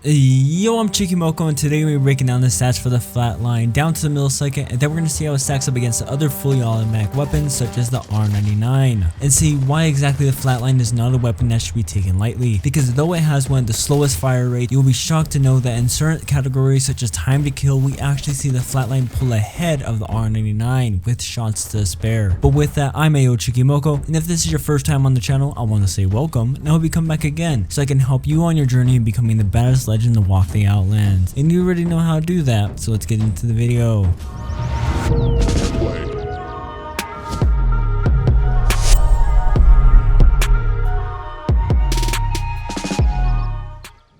Yo, I'm ChikiMoko, and today we're breaking down the stats for the Flatline down to the millisecond, and then we're going to see how it stacks up against the other fully automatic weapons such as the R-99, and see why exactly the Flatline is not a weapon that should be taken lightly, because though it has one of the slowest fire rates, you'll be shocked to know that in certain categories such as time to kill, we actually see the Flatline pull ahead of the R-99 with shots to spare. But with that, I'm AyoChikiMoko, and if this is your first time on the channel, I want to say welcome, and I hope you come back again so I can help you on your journey in becoming the baddest legend to walk the Outlands. And you already know how to do that, so let's get into the video.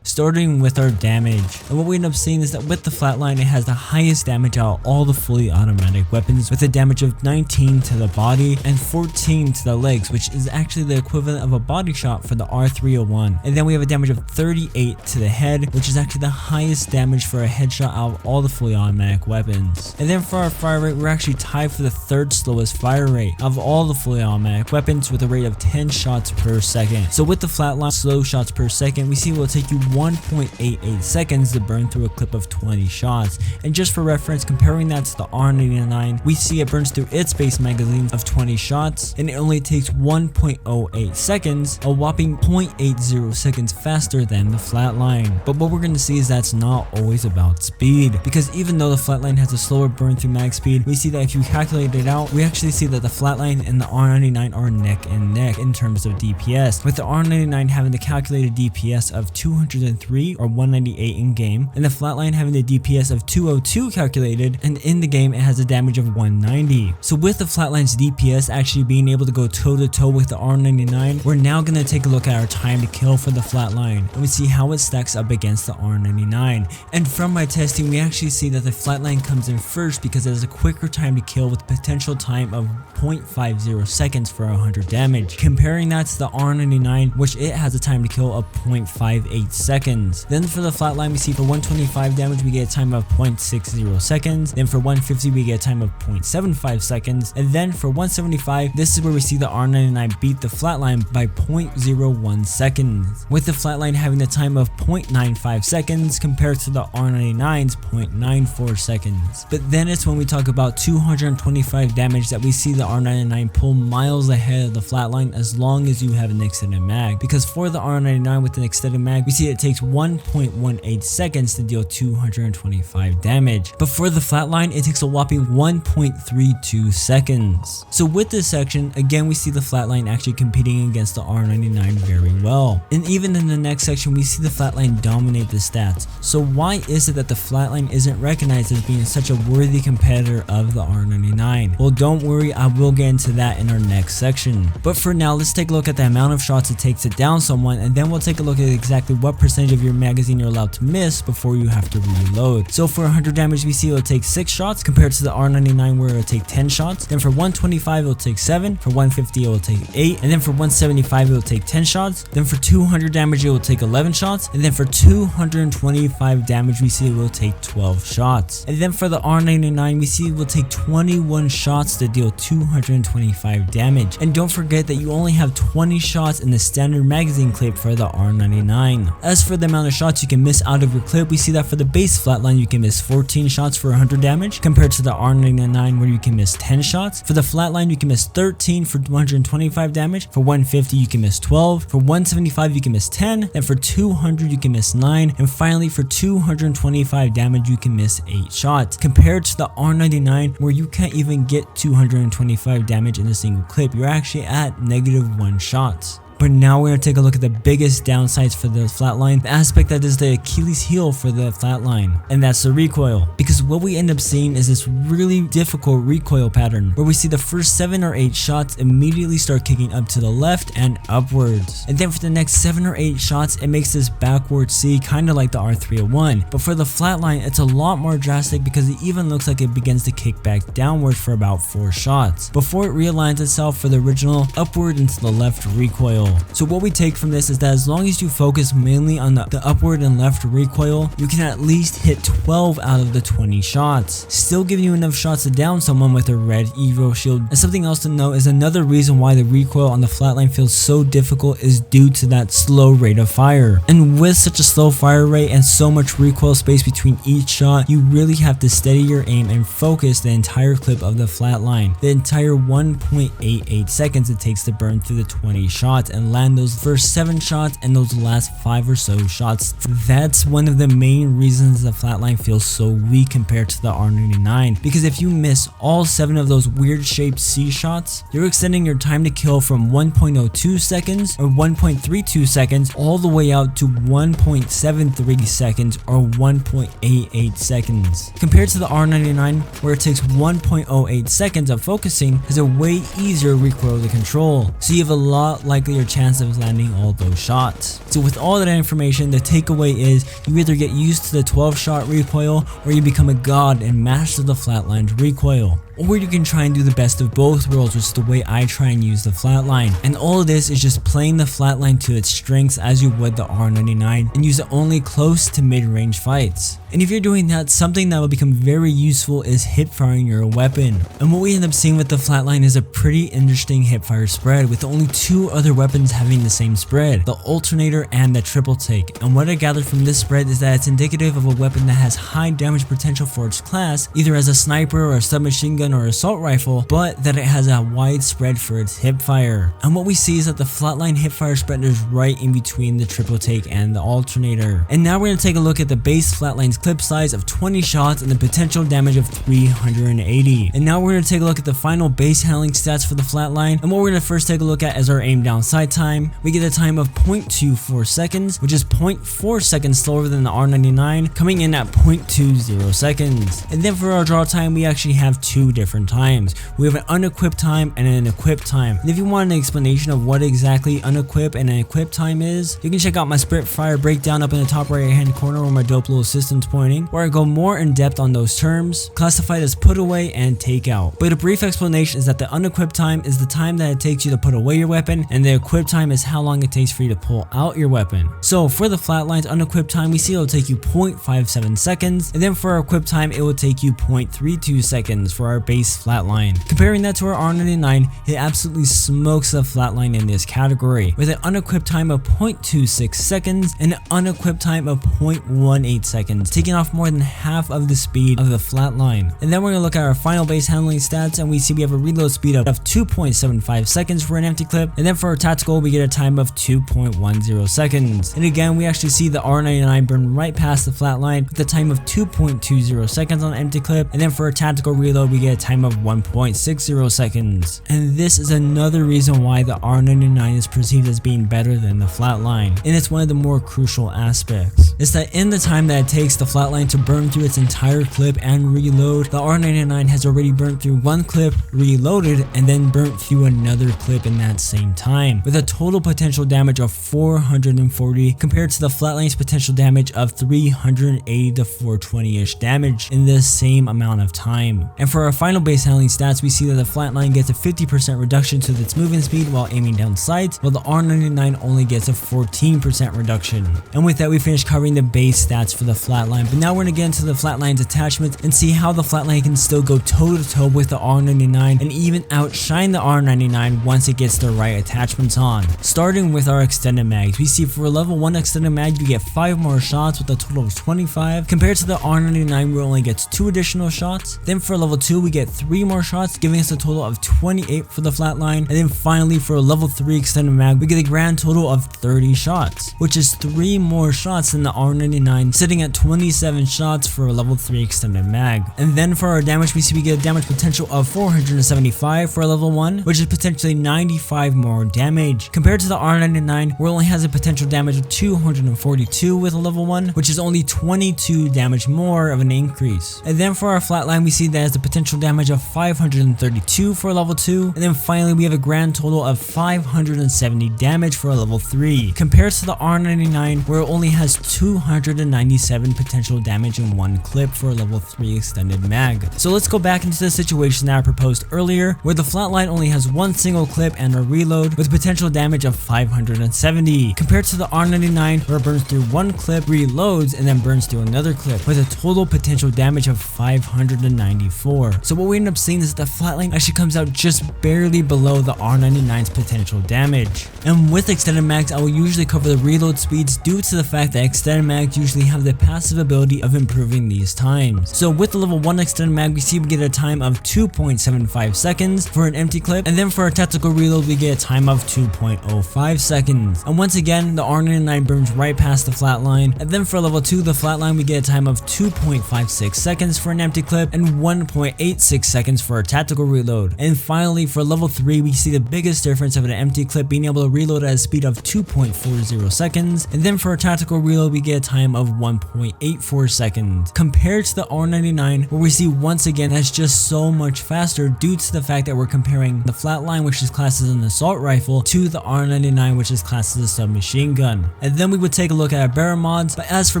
Starting with our damage, and what we end up seeing is that with the Flatline, it has the highest damage out of all the fully automatic weapons, with a damage of 19 to the body and 14 to the legs, which is actually the equivalent of a body shot for the R-301. And then we have a damage of 38 to the head, which is actually the highest damage for a headshot out of all the fully automatic weapons. And then for our fire rate, we're actually tied for the third slowest fire rate of all the fully automatic weapons, with a rate of 10 shots per second. So with the Flatline slow shots per second, we see it will take you 1.88 seconds to burn through a clip of 20 shots. And just for reference, comparing that to the R-99, we see it burns through its base magazine of 20 shots, and it only takes 1.08 seconds, a whopping 0.80 seconds faster than the Flatline. But what we're going to see is that's not always about speed, because even though the Flatline has a slower burn through mag speed, we see that if you calculate it out, we actually see that the Flatline and the R-99 are neck and neck in terms of DPS, with the R-99 having the calculated DPS of 203 or 198 in game, and the Flatline having the DPS of 202 calculated, and in the game it has a damage of 190. So with the Flatline's DPS actually being able to go toe to toe with the R-99, we're now going to take a look at our time to kill for the Flatline, and we see how it stacks up against the R-99. And from my testing, we actually see that the Flatline comes in first because it has a quicker time to kill with potential time of 0.50 seconds for 100 damage, comparing that to the R-99, which it has a time to kill of 0.58 seconds. Then for the Flatline, we see for 125 damage we get a time of 0.60 seconds, then for 150 we get a time of 0.75 seconds, and then for 175, this is where we see the R-99 beat the Flatline by 0.01 seconds, with the Flatline having a time of 0.95 seconds compared to the R-99's 0.94 seconds. But then it's when we talk about 225 damage that we see the R-99 pull miles ahead of the Flatline as long as you have an extended mag, because for the R-99 with an extended mag, we see it takes 1.18 seconds to deal 225 damage, but for the Flatline it takes a whopping 1.32 seconds. So with this section, again we see the Flatline actually competing against the R-99 very well, and even in the next section we see the Flatline dominate the stats. So why is it that the Flatline isn't recognized as being such a worthy competitor of the R-99? Well, don't worry, I will get into that in our next section, but for now let's take a look at the amount of shots it takes to down someone, and then we'll take a look at exactly what percentage of your magazine you're allowed to miss before you have to reload. So for 100 damage we see it'll take 6 shots compared to the R-99 where it'll take 10 shots. Then for 125 it'll take 7, for 150 it'll take 8, and then for 175 it'll take 10 shots. Then for 200 damage it will take 11 shots, and then for 225 damage we see it will take 12 shots. And then for the R-99 we see it will take 21 shots to deal 225 damage. And don't forget that you only have 20 shots in the standard magazine clip for the R-99. As for the amount of shots you can miss out of your clip, we see that for the base Flatline you can miss 14 shots for 100 damage compared to the R-99 where you can miss 10 shots. For the Flatline you can miss 13 for 125 damage, for 150 you can miss 12, for 175 you can miss 10, and for 200 you can miss 9, and finally for 225 damage you can miss 8 shots, compared to the R-99 where you can't even get 225 damage in a single clip. You're actually at -1 shots. But now we're going to take a look at the biggest downsides for the Flatline, the aspect that is the Achilles heel for the Flatline, and that's the recoil. Because what we end up seeing is this really difficult recoil pattern where we see the first 7 or 8 shots immediately start kicking up to the left and upwards, and then for the next 7 or 8 shots it makes this backward C, kind of like the R-301. But for the Flatline it's a lot more drastic because it even looks like it begins to kick back downwards for about 4 shots before it realigns itself for the original upward into the left recoil. recoil. So what we take from this is that as long as you focus mainly on the upward and left recoil, you can at least hit 12 out of the 20 shots, still giving you enough shots to down someone with a red Evo shield. And something else to note is another reason why the recoil on the Flatline feels so difficult is due to that slow rate of fire. And with such a slow fire rate and so much recoil space between each shot, you really have to steady your aim and focus the entire clip of the Flatline, the entire 1.88 seconds it takes to burn through the 20 shots and land those first 7 shots and those last 5 or so shots. That's one of the main reasons the Flatline feels so weak compared to the R-99, because if you miss all 7 of those weird shaped C shots, you're extending your time to kill from 1.02 seconds or 1.32 seconds all the way out to 1.73 seconds or 1.88 seconds. Compared to the R-99, where it takes 1.08 seconds of focusing, has a way easier recoil to control, so you have a lot likelier chance of landing all those shots. So with all that information, the takeaway is you either get used to the 12 shot recoil or you become a god and master the Flatline's recoil. Or you can try and do the best of both worlds, which is the way I try and use the Flatline. And all of this is just playing the Flatline to its strengths as you would the R-99 and use it only close to mid-range fights. And if you're doing that, something that will become very useful is hip firing your weapon. And what we end up seeing with the Flatline is a pretty interesting hip fire spread, with only 2 other weapons having the same spread, the alternator and the triple take. And what I gathered from this spread is that it's indicative of a weapon that has high damage potential for its class, either as a sniper or a submachine gun or assault rifle, but that it has a wide spread for its hip fire. And what we see is that the Flatline hip fire spread is right in between the triple take and the alternator. And now we're going to take a look at the base Flatline's clip size of 20 shots and the potential damage of 380. And now we're going to take a look at the final base handling stats for the Flatline. And what we're going to first take a look at is our aim down sight time. We get a time of 0.24 seconds, which is 0.4 seconds slower than the R-99, coming in at 0.20 seconds. And then for our draw time, we actually have 2 different times. We have an unequipped time and an equipped time. And if you want an explanation of what exactly unequipped and an equipped time is, you can check out my sprint fire breakdown up in the top right hand corner where my dope little assistant's pointing, where I go more in depth on those terms, classified as put away and take out. But a brief explanation is that the unequipped time is the time that it takes you to put away your weapon, and the equipped time is how long it takes for you to pull out your weapon. So for the Flatline's unequipped time, we see it will take you 0.57 seconds, and then for our equipped time, it will take you 0.32 seconds for our base Flatline. Comparing that to our R-99, it absolutely smokes the Flatline in this category, with an unequipped time of 0.26 seconds and an unequipped time of 0.18 seconds, taking off more than half of the speed of the Flatline. And then we're going to look at our final base handling stats, and we see we have a reload speed of 2.75 seconds for an empty clip, and then for our tactical, we get a time of 2.10 seconds. And again, we actually see the R-99 burn right past the Flatline with a time of 2.20 seconds on an empty clip, and then for a tactical reload, we get a time of 1.60 seconds. And this is another reason why the R-99 is perceived as being better than the Flatline, and it's one of the more crucial aspects. It's that in the time that it takes the Flatline to burn through its entire clip and reload, the R-99 has already burnt through one clip, reloaded, and then burnt through another clip in that same time, with a total potential damage of 440 compared to the Flatline's potential damage of 380 to 420-ish damage in the same amount of time. And for our final base handling stats, we see that the Flatline gets a 50% reduction to its movement speed while aiming down sights, while the R-99 only gets a 14% reduction. And with that, we finished covering the base stats for the Flatline, but now we're going to get into the Flatline's attachments and see how the Flatline can still go toe to toe with the R-99 and even outshine the R-99 once it gets the right attachments on. Starting with our extended mags, we see for a level 1 extended mag, you get 5 more shots with a total of 25, compared to the R-99 where it only gets 2 additional shots. Then for level 2, we get 3 more shots, giving us a total of 28 for the Flatline. And then finally for a level 3 extended mag, we get a grand total of 30 shots, which is 3 more shots than the R-99, sitting at 27 shots for a level 3 extended mag. And then for our damage, we see we get a damage potential of 475 for a level 1, which is potentially 95 more damage, compared to the R-99 where it only has a potential damage of 242 with a level 1, which is only 22 damage more of an increase. And then for our Flatline, we see that has a potential damage of 532 for a level 2, and then finally we have a grand total of 570 damage for a level 3, compared to the R-99 where it only has 297 potential damage in one clip for a level 3 extended mag. So let's go back into the situation that I proposed earlier, where the Flatline only has one single clip and a reload with potential potential damage of 570, compared to the R-99 where it burns through one clip, reloads, and then burns through another clip, with a total potential damage of 594. So what we end up seeing is that the Flatline actually comes out just barely below the R-99's potential damage. And with extended mags, I will usually cover the reload speeds due to the fact that extended mags usually have the passive ability of improving these times. So with the level 1 extended mag, we see we get a time of 2.75 seconds for an empty clip, and then for a tactical reload we get a time of 2.05 seconds. And once again, the R-99 burns right past the Flatline, and then for level 2, the Flatline, we get a time of 2.56 seconds for an empty clip and 1.86 seconds for a tactical reload. And finally, for level 3, we see the biggest difference of an empty clip being able to reload at a speed of 2.40 seconds, and then for a tactical reload we get a time of 1.84 seconds, compared to the R-99 where we see once again that's just so much faster due to the fact that we're comparing the Flatline, which is classed as an assault rifle, to the R-99, which is classed as a submachine gun. And then we would take a look at our barrel mods, but as for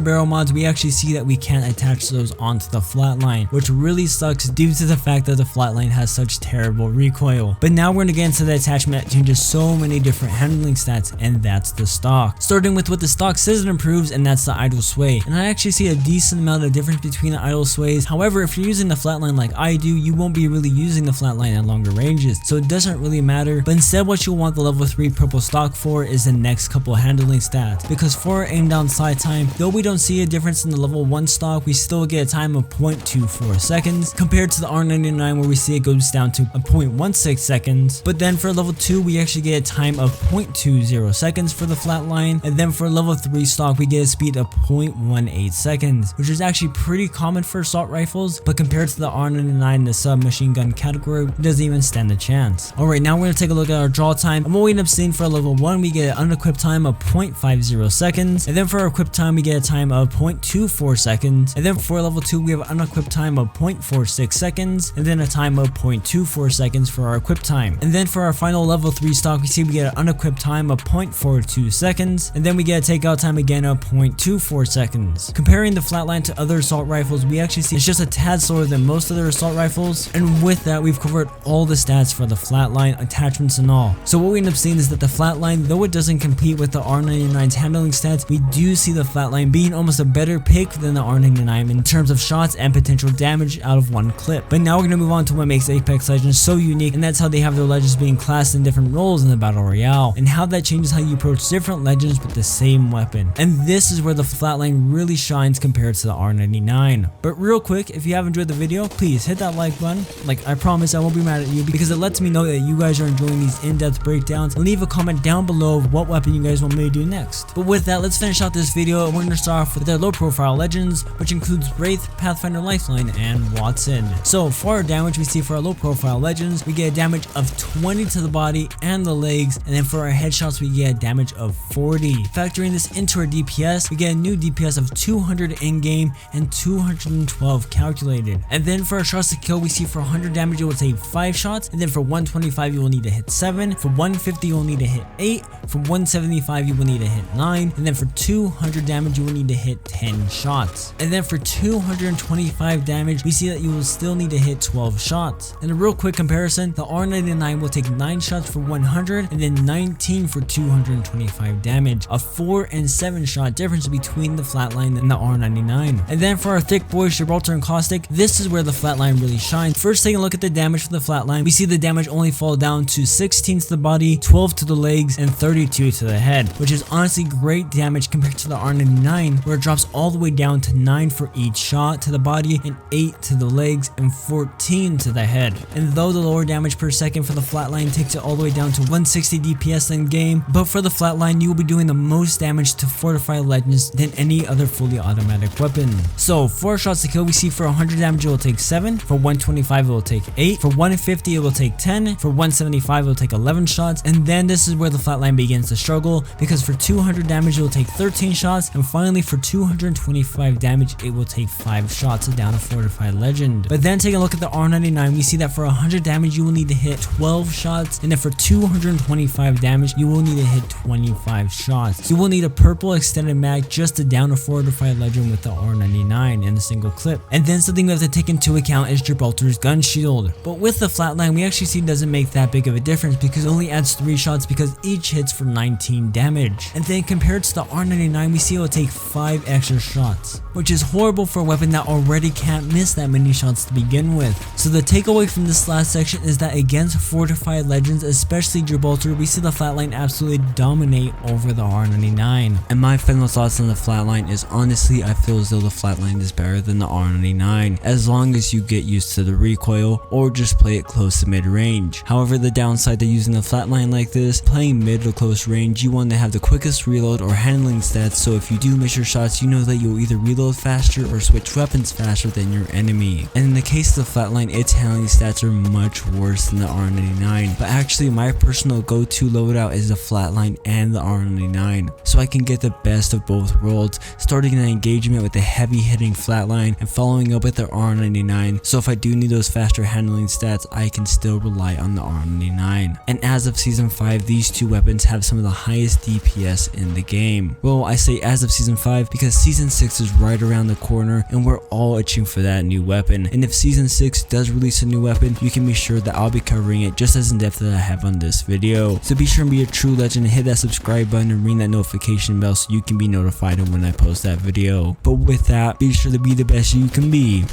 barrel mods, we actually see that we can't attach those onto the Flatline, which really sucks due to the fact that the Flatline has such terrible recoil. But now we're going to get into the attachment that changes so many different handling stats, and that's the stock. Starting with what the stock says it improves, and that's the idle sway. And I actually see a decent amount of difference between the idle sways. However, if you're using the Flatline like I do, you won't be really using the Flatline at longer ranges, so it doesn't really matter. But instead what you'll want the level 3 purple stock for is the next couple handling stats, because for aim down sight time, though we don't see a difference in the level 1 stock, we still get a time of 0.24 seconds compared to the R-99 where we see it goes down to a 0.16 seconds. But then for level 2 we actually get a time of 0.20 seconds for the Flatline, and then for level 3 stock we get a speed of 0.18 seconds, which is actually pretty common for assault rifles, but compared to the R-99 in the submachine gun category, it doesn't even stand a chance. Alright, now we're going to take a look at our draw time, and what we end up seeing for level 1 we get an unequipped time of 0.50 seconds, and then for our equipped time we get a time of 0.24 seconds, and then for level 2 we have an unequipped time of 0.46 seconds, and then a time of 0.24 seconds for our equipped time. And then for our final level 3 stock we see we get an unequipped time of 0.42 seconds, and then we get a takeout time again of 0.24 seconds. Comparing the Flatline to other assault rifles, we actually see it's just a tad slower than most other assault rifles, and with that we've covered all the stats for the Flatline, attachments and all. So what we end up seeing is that the Flatline, though it doesn't compete with the R-99's handling stats, we do see the Flatline being almost a better pick than the R-99 in terms of shots and potential damage out of one clip. But now we're going to move on to what makes Apex Legends so unique, and that's how they have their legends being classed in different roles in the Battle Royale, and how that changes how you approach different legends with the same weapon. And this is where the Flatline really shines compared to the R-99. But real quick, if you have enjoyed the video, please hit that like button. Like, I promise I won't be mad at you, because it lets me know that you guys are enjoying these in-depth breakdowns, and leave a comment down below of what weapon you guys want me to do next. But with that, let's finish out this video, and we're going to start off with their low profile legends, which includes Wraith, Pathfinder Lifeline, and Watson. So for our damage we see for our low profile legends, we get a damage of 20 to the body and the legs, and then for our headshots we get a damage of 40. Factoring this into our DPS, we get a new DPS of 200 in-game and 212 calculated. And then for our shots to kill, we see for 100 damage it will take 5 shots, and then for 125 you will need to hit 7, for 150 you will need to hit 8, for 175 you will need to hit 9, and then for 200 damage you will need to hit 10 shots. And then for 225 damage we see that you will still need to hit 12 shots. And a real quick comparison, the R-99 will take 9 shots for 100 and then 19 for 225 damage, a 4 and 7 shot difference between the Flatline and the R-99. And then for our thick boys Gibraltar and Caustic, this is where the Flatline really shines. First, taking a look at the damage for the Flatline, we see the damage only fall down to 16 to the body, 12 to the legs, and 32 to the head, which is honestly great damage compared to the R-99 where it drops all the way down to 9 for each shot to the body and 8 to the legs and 14 to the head. And though the lower damage per second for the Flatline takes it all the way down to 160 DPS in game, but for the Flatline you will be doing the most damage to Fortified Legends than any other fully automatic weapon. So 4 shots to kill, we see for 100 damage it will take 7, for 125 it will take 8, for 150 it will take 10, for 175 it will take 11 shots, and then this is where the Flatline begins to struggle, because for 200 damage it will take 13 shots, and finally for 225 damage it will take 5 shots to down a Fortified Legend. But then taking a look at the R-99, we see that for 100 damage you will need to hit 12 shots, and then for 225 damage you will need to hit 25 shots. You will need a purple extended mag just to down a Fortified Legend with the R-99 in a single clip. And then something we have to take into account is Gibraltar's gun shield. But with the Flatline we actually see it doesn't make that big of a difference, because it only adds 3 shots because each hits for 19 damage. And then compared to the R-99, we see it will take 5 extra shots, which is horrible for a weapon that already can't miss that many shots to begin with. So the takeaway from this last section is that against Fortified legends, especially Gibraltar, we see the Flatline absolutely dominate over the R-99. And my final thoughts on the Flatline is honestly I feel as though the Flatline is better than the R-99 as long as you get used to the recoil or just play it close to mid range. However, the downside to using the Flatline like this, playing mid or close range, you want to have the quickest reload or handling stats, so if you do miss your shots, you know that you'll either reload faster or switch weapons faster than your enemy. And in the case of the Flatline, its handling stats are much worse than the R-99, but actually my personal go-to loadout is the Flatline and the R-99, so I can get the best of both worlds, starting an engagement with the heavy hitting Flatline and following up with the R-99, so if I do need those faster handling stats, I can still rely on the R-99. And as of season 5, these two weapons have some of the highest DPS in the game. Well, I say as of season 5 because season 6 is right around the corner and we're all itching for that new weapon, and if season 6 does release a new weapon, you can be sure that I'll be covering it just as in depth as I have on this video. So be sure and be a true legend and hit that subscribe button and ring that notification bell so you can be notified of when I post that video. But with that, be sure to be the best you can be,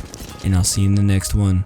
and I'll see you in the next one.